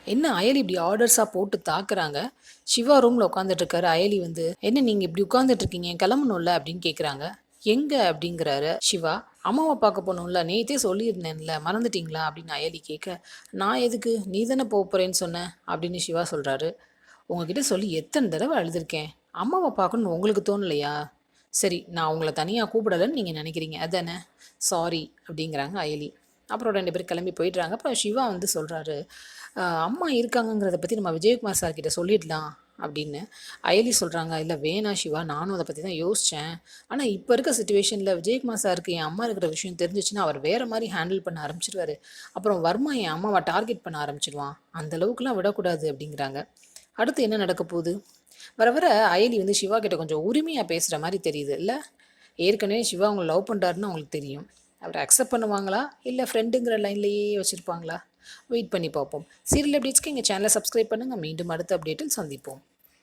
என்ன அயலி இப்படி ஆர்டர்ஸாக போட்டு தாக்குறாங்க. சிவா ரூமில் உட்காந்துட்ருக்காரு. அயலி வந்து என்ன நீங்கள் இப்படி உட்காந்துட்ருக்கீங்க, கிளம்பணும்ல அப்படின்னு கேட்குறாங்க. எங்கே அப்படிங்கிறாரு சிவா. அம்மாவை பார்க்க போகணும்ல, நேற்றே சொல்லியிருந்தேன்ல, மறந்துட்டீங்களா அப்படின்னு அயலி கேட்க, நான் எதுக்கு, நீ தானே போக போகிறேன்னு சொன்ன அப்படின்னு சிவா சொல்கிறாரு. உங்ககிட்ட சொல்லி எத்தனை தடவை அழுதுருக்கேன், அம்மாவை பார்க்கணுன்னு உங்களுக்கு தோணலையா? சரி, நான் உங்களை தனியாக கூப்பிடலைன்னு நீங்கள் நினைக்கிறீங்க அதானே, சாரி அப்படிங்கிறாங்க அயலி. அப்புறம் 2 பேர் கிளம்பி போயிடுறாங்க. அப்புறம் சிவா வந்து சொல்கிறாரு, அம்மா இருக்காங்கங்கிறத பற்றி நம்ம விஜயகுமார் சார்கிட்ட சொல்லிடலாம் அப்படின்னு. அயலி சொல்கிறாங்க, இல்லை வேணாம் சிவா, நானும் அதை பற்றி தான் யோசித்தேன். ஆனால் இப்போ இருக்க சுச்சுவேஷனில் விஜயகுமார் சாருக்கு என் அம்மா இருக்கிற விஷயம் தெரிஞ்சிச்சுன்னா அவர் வேறு மாதிரி ஹேண்டில் பண்ண ஆரம்பிச்சிருவாரு. அப்புறம் வர்மா என் அம்மாவை டார்கெட் பண்ண ஆரம்பிச்சிடுவான். அந்த அளவுக்குலாம் விடக்கூடாது அப்படிங்கிறாங்க. அடுத்து என்ன நடக்க போகுது? வர வர அயலி வந்து சிவா கிட்ட கொஞ்சம் உரிமையாக பேசுகிற மாதிரி தெரியுது இல்லை? ஏற்கனவே சிவா அவங்களை லவ் பண்ணுறாருன்னு அவங்களுக்கு தெரியும். அவரை அக்செப்ட் பண்ணுவாங்களா, இல்லை ஃப்ரெண்டுங்கிற லைன்லேயே வச்சுருப்பாங்களா? வெயிட் பண்ணி பார்ப்போம். சீரியல் அப்டேட்ஸ்க்கு எங்கள் சேனலை சப்ஸ்கிரைப் பண்ணுங்கள். மீண்டும் அடுத்த அப்டேட்டில் சந்திப்போம்.